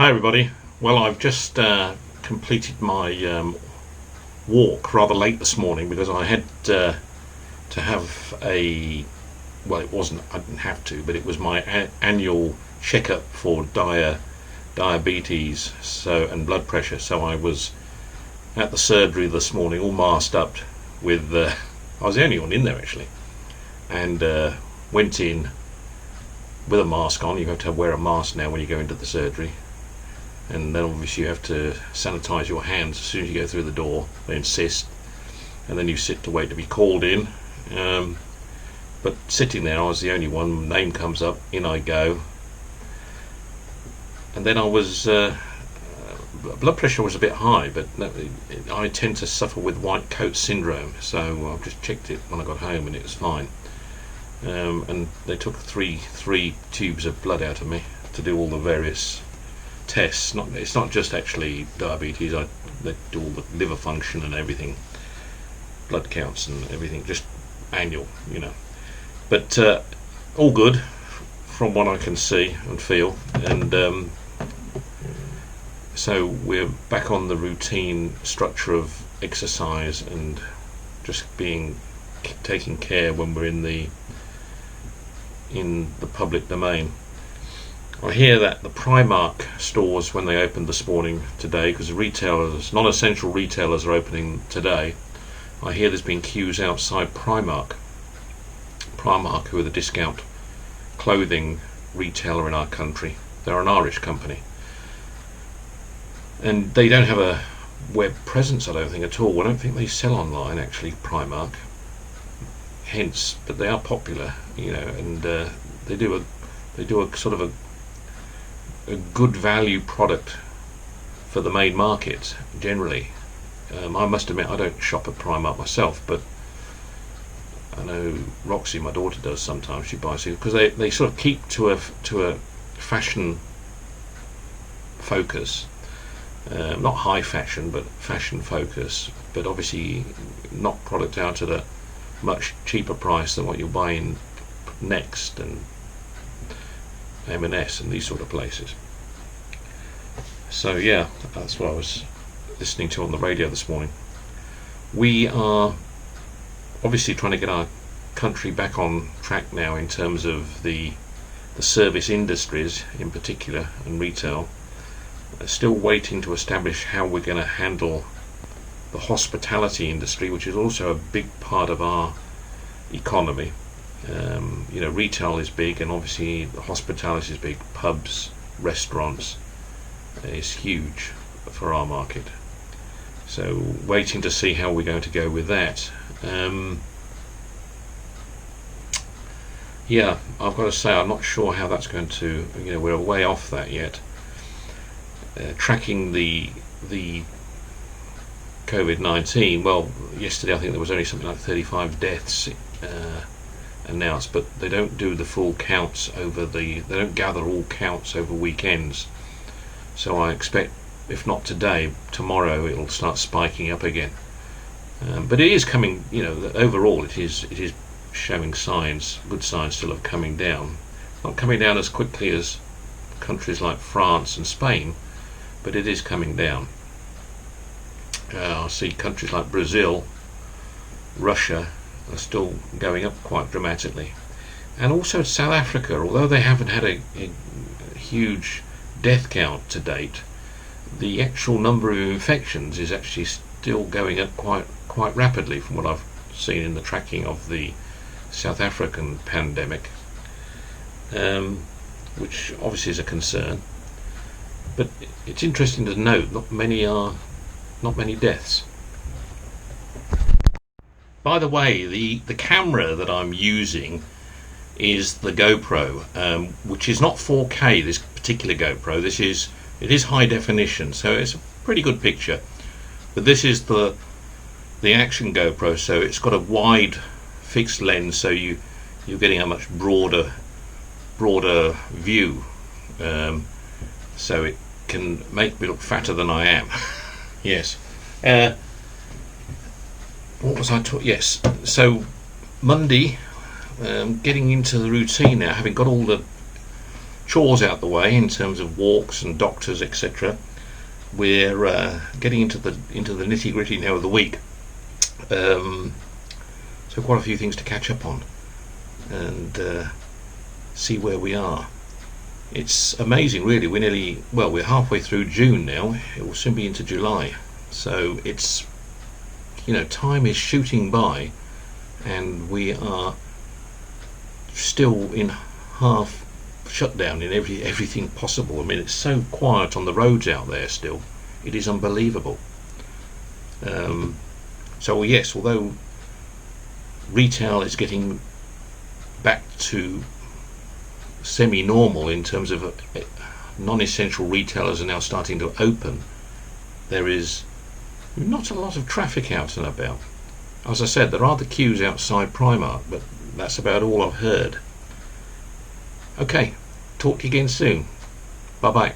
Hi everybody. Well, I've just completed my walk rather late this morning because I had to have a, well, it wasn't, I didn't have to, but it was my annual checkup for diabetes and blood pressure. So I was at the surgery this morning all masked up with, I was the only one in there actually, and went in with a mask on. You have to wear a mask now when you go into the surgery, and then obviously you have to sanitize your hands as soon as you go through the door. They insist, and then you sit to wait to be called in. But sitting there, I was the only one. Name comes up, in I go, and then I was blood pressure was a bit high, but I tend to suffer with white coat syndrome, so I just checked it when I got home and it was fine. And they took three tubes of blood out of me to do all the various tests. It's not just actually diabetes. They do all the liver function and everything, blood counts and everything, just annual, But all good from what I can see and feel, and so we're back on the routine structure of exercise and just taking care when we're in the public domain. I hear that the Primark stores, when they opened this morning today, because non-essential retailers are opening today, I hear there's been queues outside Primark, who are the discount clothing retailer in our country. They're an Irish company, and they don't have a web presence, I don't think, at all. I don't think they sell online actually, Primark, hence, but they are popular, and they do a sort of a good value product for the main market generally. I must admit I don't shop at Primark myself, but I know Roxy, my daughter, does sometimes. She buys it because they sort of keep to a fashion focus, not high fashion but fashion focus, but obviously knock product out at a much cheaper price than what you'll buy in Next and M&S and these sort of places. So yeah, that's what I was listening to on the radio this morning. We are obviously trying to get our country back on track now in terms of the service industries in particular and retail. Still waiting to establish how we're going to handle the hospitality industry, which is also a big part of our economy. Retail is big, and obviously the hospitality is big. Pubs, restaurants is huge for our market. So waiting to see how we're going to go with that. Yeah, I've got to say I'm not sure how that's going to. We're way off that yet. Tracking the COVID-19. Well, yesterday I think there was only something like 35 deaths announced, but they don't do the full counts they don't gather all counts over weekends. So I expect, if not today, tomorrow it'll start spiking up again. But it is coming. Overall it is showing good signs still of coming down. Not coming down as quickly as countries like France and Spain, but it is coming down. I see countries like Brazil, Russia are still going up quite dramatically, and also South Africa, although they haven't had a huge death count to date, the actual number of infections is actually still going up quite rapidly from what I've seen in the tracking of the South African pandemic, which obviously is a concern. But it's interesting to note not many deaths. By the way, the camera that I'm using is the GoPro, which is not 4K. This particular GoPro, it is high definition, so it's a pretty good picture. But this is the action GoPro, so it's got a wide fixed lens, so you're getting a much broader view. So it can make me look fatter than I am. Yes. What was I taught? Yes. So Monday, getting into the routine now, having got all the chores out the way in terms of walks and doctors, etc., we're getting into the nitty gritty now of the week. So quite a few things to catch up on and see where we are. It's amazing, really. We're halfway through June now. It will soon be into July. So it's, time is shooting by, and we are still in half shutdown in everything possible. I mean, it's so quiet on the roads out there still. It is unbelievable. So yes, although retail is getting back to semi-normal in terms of non-essential retailers are now starting to open, there is not a lot of traffic out and about. As I said, there are the queues outside Primark, but that's about all I've heard. Okay, talk to you again soon. Bye bye.